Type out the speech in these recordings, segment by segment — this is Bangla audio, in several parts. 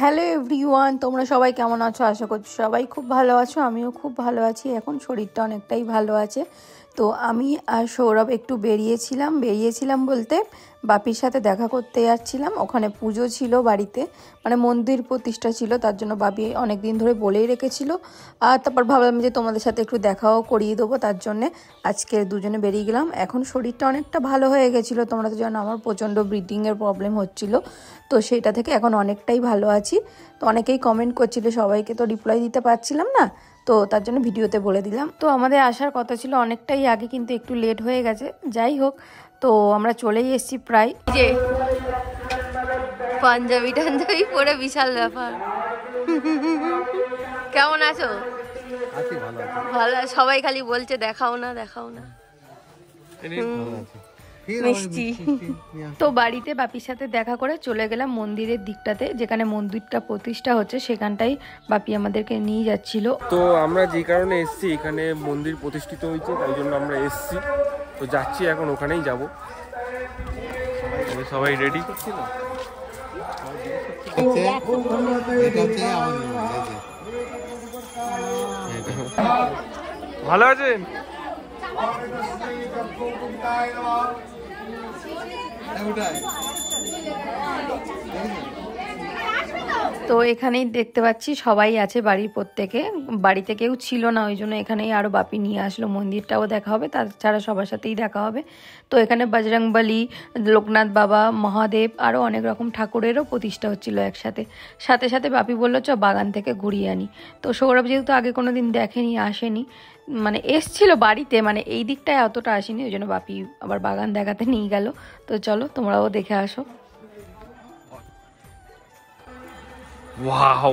হ্যালো এভরিওয়ান, তোমরা সবাই কেমন আছো? আশা করছি সবাই খুব ভালো আছো। আমিও খুব ভালো আছি। এখন শরীরটা অনেকটাই ভালো আছে। তো আমি আর সৌরভ একটু বেরিয়েছিলাম বলতে বাপির সাথে দেখা করতে যাচ্ছিলাম। ওখানে পুজো ছিল বাড়িতে, মানে মন্দির প্রতিষ্ঠা ছিল, তার জন্য বাপি অনেক দিন ধরে বলেই রেখেছিল। আর তারপর ভাবলাম যে তোমাদের সাথে একটু দেখাও করিয়ে দেবো, তার জন্যে আজকে দুজনে বেরিয়ে গেলাম। এখন শরীরটা অনেকটা ভালো হয়ে গেছিলো। তোমরা তো জানো আমার প্রচণ্ড ব্রিদিংয়ের প্রবলেম হচ্ছিলো, তো সেইটা থেকে এখন অনেকটাই ভালো আছি। তো অনেকেই কমেন্ট করছিল, সবাইকে তো রিপ্লাই দিতে পারছিলাম না, তো তার জন্য ভিডিওতে বলে দিলাম। তো আমাদের আসার কথা ছিল অনেকটাই আগে, কিন্তু একটু লেট হয়ে গেছে। যাই হোক, তো আমরা চলেই এসেছি প্রায়। যে পাঞ্জাবি টাঞ্জাবি পরে বিশাল ব্যাপার। কেমন আছো? ভালো। সবাই খালি বলছে দেখাও না। মিষ্টি। তো বাড়িতে বাপির সাথে দেখা করে চলে গেলাম মন্দিরের দিকটাতে, যেখানে মন্দিরটা প্রতিষ্ঠা হচ্ছে সেখানটাই বাপি আমাদেরকে নিয়ে যাচ্ছিল। তো আমরা যে কারণে এসছি, এখানে মন্দির প্রতিষ্ঠিত হয়েছে, তাই জন্য আমরা এসছি। তো যাচ্ছি, এখন ওখানেই যাব। সবাই রেডি। ভালো আছেন? তো এখানেই দেখতে পাচ্ছি সবাই আছে, বাড়ির প্রত্যেকে। বাড়িতে কেউ ছিল না, ওই জন্য এখানেই আরও বাপি নিয়ে আসলো। মন্দিরটাও দেখা হবে, তাছাড়া সবার সাথেই দেখা হবে। তো এখানে বজরংবলী, লোকনাথ বাবা, মহাদেব, আরও অনেক রকম ঠাকুরেরও প্রতিষ্ঠা হচ্ছিল একসাথে। সাথে সাথে বাপি বললো চ বাগান থেকে ঘুরিয়ে আনি। তো সৌরভ যেহেতু আগে কোনো দিন দেখেনি, আসেনি, মানে এসছিল বাড়িতে, মানে এই দিকটায় অতটা আসেনি, ওই জন্য বাপি আবার বাগান দেখাতে নিয়ে গেল। তো চলো তোমরাও দেখে আসো। ওয়াও,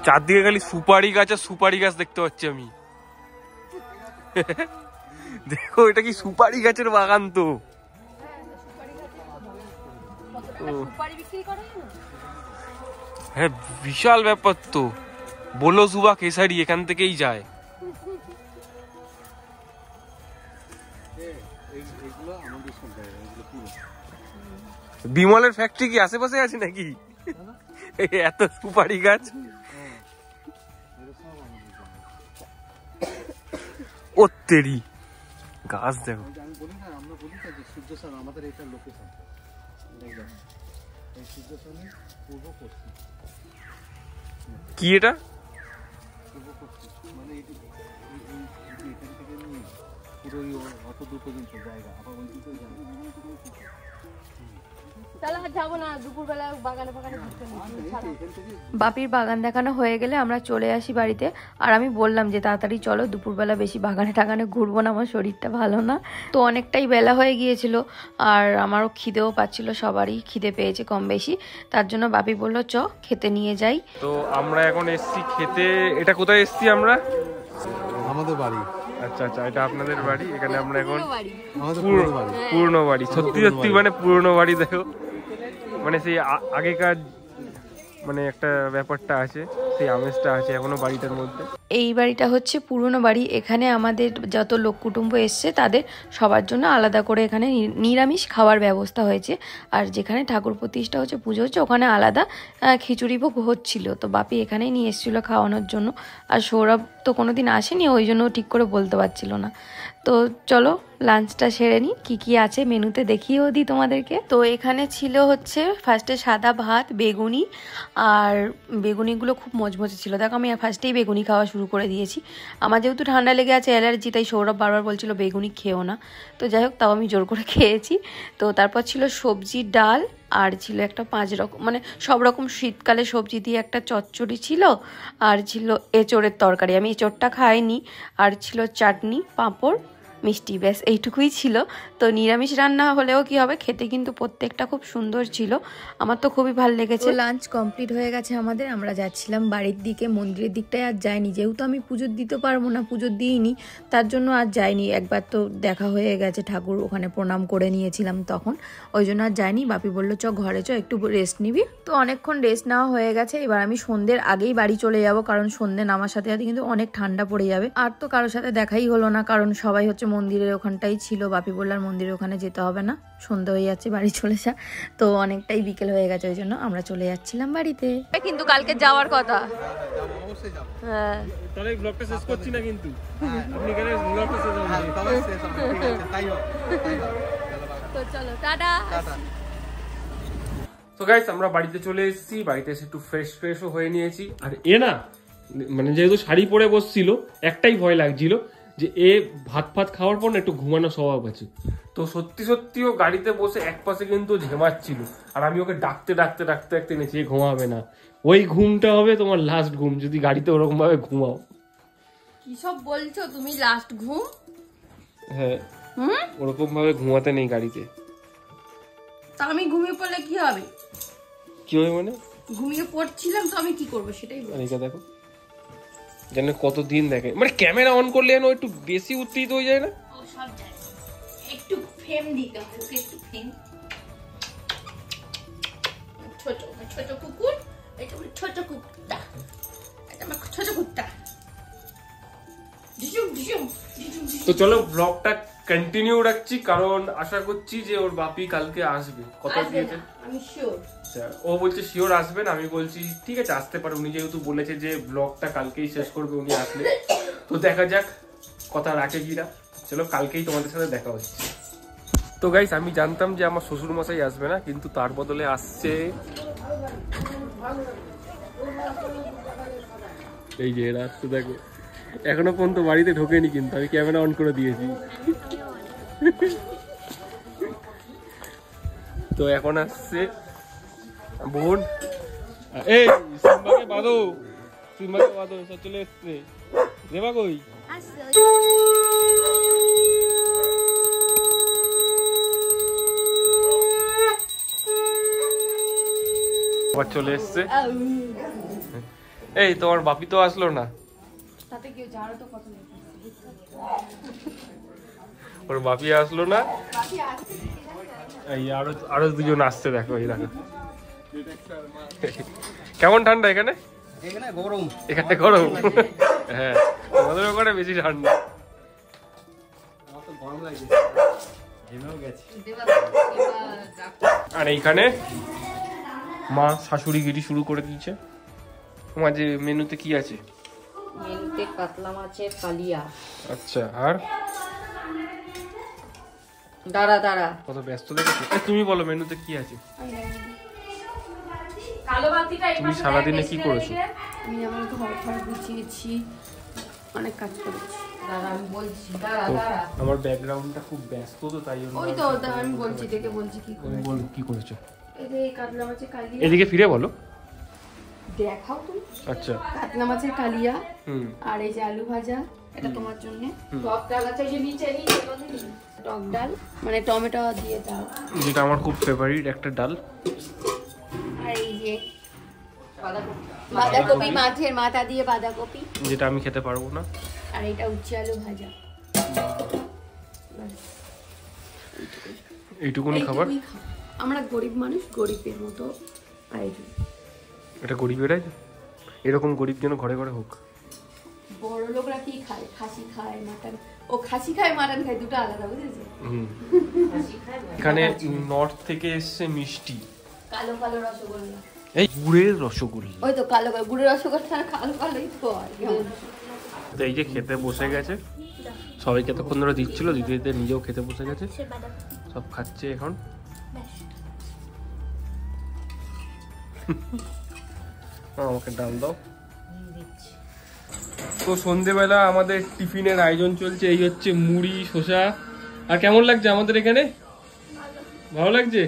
চারদিকে খালি সুপারি গাছ আর সুপারি গাছ দেখতে পাচ্ছি আমি। দেখো, এটা কি সুপারি গাছের বাগান? তো হ্যাঁ, বিশাল ব্যাপার তো। বলো সুবা কেসারি এখান থেকেই যায়। বিমলের ফ্যাক্টরি কি আশেপাশে আছে নাকি? এত সুপারি গাছ। ও তেরি গাছ দেখো। কি এটা? বাপির বাগান দেখানো হয়ে গেলে আমরা চলে আসি বাড়িতে। আর আমি বললাম যে তাড়াতাড়ি চলো, দুপুরবেলা বেশি বাগানে টাগানে ঘুরবো না, আমার শরীরটা ভালো না। তো অনেকটাই বেলা হয়ে গিয়েছিল, আর আমারও খিদেও পাচ্ছিল, সবারই খিদে পেয়েছে কম বেশি। তার জন্য বাপি বললো চ খেতে নিয়ে যাই। তো আমরা এখন এসছি খেতে। এটা কোথায় এসছি আমরা? আমাদের বাড়ি। আচ্ছা আচ্ছা, এটা আপনাদের বাড়ি। এখানে আমরা এখন পুরনো বাড়ি, সত্যি সত্যি মানে পুরনো বাড়ি। দেখো, মানে সেই আগেকার মানে একটা ব্যাপারটা আছে, সেই আমেজটা আছে এখনো বাড়িটার মধ্যে। এই বাড়িটা হচ্ছে পুরনো বাড়ি। এখানে আমাদের যত লোক কুটুম্ব এসছে তাদের সবার জন্য আলাদা করে এখানে নিরামিষ খাওয়ার ব্যবস্থা হয়েছে। আর যেখানে ঠাকুর প্রতিষ্ঠা হচ্ছে, পুজো হচ্ছে, ওখানে আলাদা খিচুড়ি ভোগ হচ্ছিল। তো বাপি এখানেই নিয়ে এসেছিলো খাওয়ানোর জন্য। আর সৌরভ তো কোনোদিন আসেনি, ওই জন্য ঠিক করে বলতে পারছিল না। তো চলো লাঞ্চটা সেরে নিই, কী আছে মেনুতে দেখিয়েও দিই তোমাদেরকে। তো এখানে ছিল হচ্ছে ফার্স্টে সাদা ভাত, বেগুনি, আর বেগুনিগুলো খুব মজমজে ছিল। দেখো আমি ফার্স্টেই বেগুনি খাওয়া শুরু করে দিয়েছি। আমার যেহেতু ঠান্ডা লেগে আছে, অ্যালার্জি, তাই সৌরভ বারবার বলছিল বেগুনি খেও না। তো যাই হোক, তাও আমি জোর করে খেয়েছি। তো তারপর ছিল সবজি, ডাল, আর ছিল একটা 5 রকম, মানে সব রকম শীতকালে সবজি দিয়ে একটা চচ্চড়ি ছিল, আর ছিল এঁচোড়ের তরকারি। আমি এঁচোড়টা খাইনি। আর ছিল চাটনি, পাঁপড়, মিষ্টি, ব্যাস এইটুকুই ছিল। তো নিরামিষ রান্না হলেও কি হবে, খেতে কিন্তু প্রত্যেকটা খুব সুন্দর ছিল। আমার তো খুবই ভালো লেগেছে। লাঞ্চ কমপ্লিট হয়ে গেছে আমাদের। আমরা যাচ্ছিলাম বাড়ির দিকে, মন্দিরের দিকটায় আর যাইনি, যেহেতু আমি পুজো দিতে পারবো না, পুজো দিইনি, তার জন্য আর যাইনি। একবার তো দেখা হয়ে গেছে, ঠাকুর ওখানে প্রণাম করে নিয়েছিলাম তখন, ওই জন্য আর যাইনি। বাপি বললো চ ঘরে চ, একটু রেস্ট নিবি। তো অনেকক্ষণ রেস্ট নেওয়া হয়ে গেছে। এবার আমি সন্ধ্যের আগেই বাড়ি চলে যাব, কারণ সন্ধ্যে নামার সাথে সাথে কিন্তু অনেক ঠান্ডা পড়ে যাবে। আর তো কারোর সাথে দেখাই হলো না, কারণ সবাই হচ্ছে মন্দিরের ওখানটাই ছিল। বাপি বললার মন্দিরের ওখানে যেতে হবে না, সন্ধ্যা হয়ে যাচ্ছে, বাড়ি চলে যা। তো অনেকটাই বিকেল হয়ে গেছে, ওই জন্য আমরা চলে যাচ্ছিলাম বাড়িতে। কিন্তু কালকে যাওয়ার কথা। হ্যাঁ, তাহলে ব্লগটা শেষ করছি না কিন্তু। আপনি এখানে ব্লগটা শেষ করুন। তো চলো টাটা। তো গাইস আমরা বাড়িতে চলে এসেছি, বাড়িতে এসে একটু ফ্রেশও হয়ে নিয়েছি। আর এ না মানে যেহেতু শাড়ি পরে বসছিল, একটাই ভয় লাগছিল যে এ ভাত খাওয়ার পর না একটু ঘুমানো স্বভাব আছে। তো সত্যিও গাড়িতে বসে এক পাশে কিন্তু ঝেমাচ্ছিল, আর আমি ওকে ডাকতে এনেছি এ ঘুমাবে না। ওই ঘুমটা হবে তোমার লাস্ট ঘুম যদি গাড়িতে ওরকম ভাবে ঘুমাও। কি সব বলছো তুমি? লাস্ট ঘুম? হ্যাঁ, ওরকম ভাবে ঘুমাতে নেই গাড়িতে। তা আমি ঘুমিয়ে পড়লে কি হবে? কি হবে মানে? ঘুমিয়ে পড়ছিলাম তো আমি কি করবো সেটাই বল। আরে দেখো জানো কতদিন দেখে, মানে ক্যামেরা অন করলে যেন একটু বেশি উত্তেজিত হয়ে যায় না? ও সব জানি, একটু ফ্রেম দিতে হবে, একটু ফ্রেম। ছোট কুকুর, এটা হলো ছোট কুকুরটা, এটা আমার ছোট কুকুরটা। তো চলো ব্লগটা কন্টিনিউ রাখছি, কারণ আশা করছি যে ওর বাপি কালকে আসবে, কথা দিয়েছে। আমি শিওর। ও বলছে শিওর আসবেন, আমি বলছি ঠিক আছে আসতে পারে, উনি যেহেতু বলেছে যে ব্লগটা কালকেই শেষ করবে উনি আসলে। তো দেখা যাক কথা রাখে কিনা। চলো কালকেই তোমাদের সাথে দেখা হচ্ছে। তো গাইস আমি জানতাম যে আমার শ্বশুর মশাই আসবে না, কিন্তু তার বদলে আসছে এই যে এরা আসছে। দেখো এখনো পর্যন্ত বাড়িতে ঢোকেনি, কিন্তু আমি ক্যামেরা অন করে দিয়েছি। তো এখন আসছে বোন। এই সিম্বাকে বাঁধো, সব চলে এসছে। দেবা কই? আবার চলে এসছে। এই তোমার বাপি তো আসলো না, তাতে কি হচ্ছে? আরো তো কত ওর বাপি আসলো না। এই আরো দুজন আসছে, দেখো এই দেখো। কেমন ঠান্ডা এখানে? এখানে গরম। হ্যাঁ আমাদের ওখানে বেশি ঠান্ডা। আর এইখানে মা শাশুড়িগিরি শুরু করে দিয়েছে। তোমার যে মেনুতে কি আছে? মেনুতে কাতলা মাছের কালিয়া। আচ্ছা, আর দাঁড়া কত ব্যস্ত দেখেছো। তুমি বলো মেনুতে কি আছে? তুমি সারাদিনে কি করেছো? আমি যেমন ঘর গুছিয়েছি, অনেক কাজ করেছি। দাঁড়া আমি বলছি, দাঁড়া। আমার ব্যাকগ্রাউন্ডটা খুব ব্যস্ত তো তাই জন্য। ওই তো আমি বলছি, দেখে বলছি কি করেছি। বল কি করেছো? এই যে কাতলা মাছের কালিয়া। এদিকে ফিরে বলো। দেখাও তুমি। আচ্ছা, কাতলা মাছের কালিয়া, আর এই যে আলু ভাজা, এটা তোমার জন্য। টক ডাল আছে যে নিচে টক ডাল, মানে টমেটো দিয়ে ডাল, যেটা আমার খুব ফেভারিট একটা ডাল। আর এই যে বাঁধাকপি, মাছের মাথা দিয়ে বাঁধাকপি, যেটা আমি খেতে পারবো না। আর এটা উচ্ছে আলু ভাজা। এইটুকুনি খাবার? আমরা গরিব মানুষ, গরিবের মতো আয়োজন। এটা গরিবের আয়োজন? এরকম গরিব যেন ঘরে ঘরে হোক। বড় লোকরা কি খায়? খাসি খায়, মাটন। ও খাসি খায়, মাটন খায়, দুটো আলাদা, বুঝেছো? এখানে নর্থ থেকে এসছে মিষ্টি, কালো কালো রসগোল্লা। এই গুড়ের রসগোল্লা। ওই তো কালো কালো গুড়ের রসগোল্লা, কালো কালোই তো হয়। তো এই যে খেতে বসে গেছে, সবাইকে এতক্ষণ ধরে দিচ্ছিল, দিতে দিতে নিজেও খেতে বসে গেছে, সব খাচ্ছে এখন। আমাকে ডাল দাও। তো সন্ধেবেলা আমাদের টিফিনের আয়োজন চলছে। এই হচ্ছে মুড়ি, শসা। আর কেমন লাগছে আমাদের এখানে? ভালো লাগছে?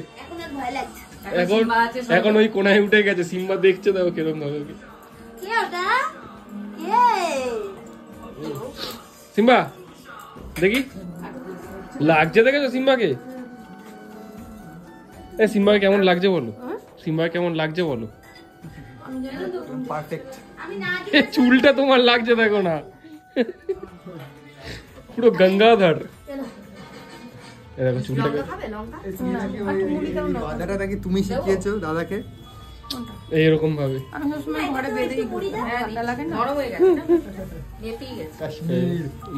এখন ওই কোনায় উঠে গেছে, সিম্বা দেখছে, দেখো কিরকম ভাবে। সিম্বা দেখি লাগছে, দেখেছো সিম্বাকে? সিম্বাকে কেমন লাগছে বলো? সিম্বাকে কেমন লাগছে বলো? পারফেক্ট। চুলটা তোমার লাগছে, দেখো না, পুরো গঙ্গাধর। দেখো চুলটা। দাদাটা নাকি তুমি শিখিয়েছো দাদাকে? এইরকম ভাবে আমি সবসময় ঘরে বেঁধেই ঠান্ডা লাগে না।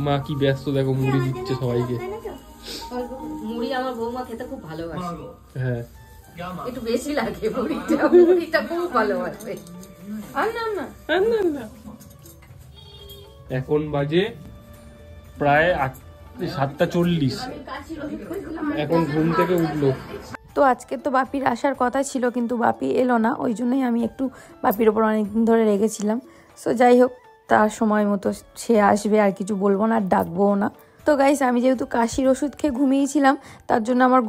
মা কি ব্যস্ত দেখো, মুড়ি দিচ্ছে সবাইকে। মুড়ি আমার বৌমা খেতে খুব ভালোবাসে, হ্যাঁ একটু বেশি লাগে মুড়িটা খুব ভালোবাসে। এখন বাজে প্রায় 7:40। এখন ঘুম থেকে উঠলো। তো আজকে তো বাপির আসার কথা ছিল, কিন্তু বাপি এলো না, ওই জন্যই আমি একটু বাপির ওপর অনেকদিন ধরে রেগেছিলাম। সো যাই হোক, তার সময় মতো সে আসবে, আর কিছু বলবো না, আর ডাকবোও না। তো গাইস, আমি যেহেতু কাশির ওষুধ খেয়ে ঘুমিয়েছিলাম, তার জন্য আমার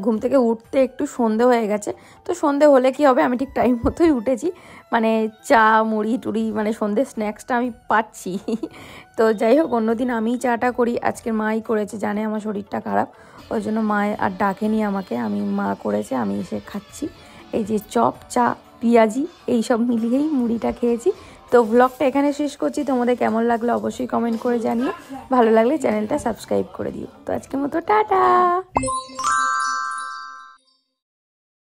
ঘুম থেকে উঠতে একটু সন্ধে হয়ে গেছে। তো সন্ধে হলে কি হবে, আমি ঠিক টাইম মতোই উঠেছি, মানে চা মুড়ি টুড়ি মানে সন্ধে স্ন্যাক্সটা আমি পাচ্ছি। তো যাই হোক, অন্যদিন আমিই চাটা করি, আজকের মাই করেছে, জানে আমার শরীরটা খারাপ, ওই জন্য মা আর ডাকেনি আমাকে, মা করেছে, আমি এসে খাচ্ছি। এই যে চপ, চা, পেঁয়াজি এইসব মিলিয়েই মুড়িটা খেয়েছি। তো ব্লগটা এখানে শেষ করছি। তোমাদের কেমন লাগলো অবশ্যই কমেন্ট করে জানিও, ভালো লাগলে চ্যানেলটা সাবস্ক্রাইব করে দিও। তো আজকের মতো টাটা।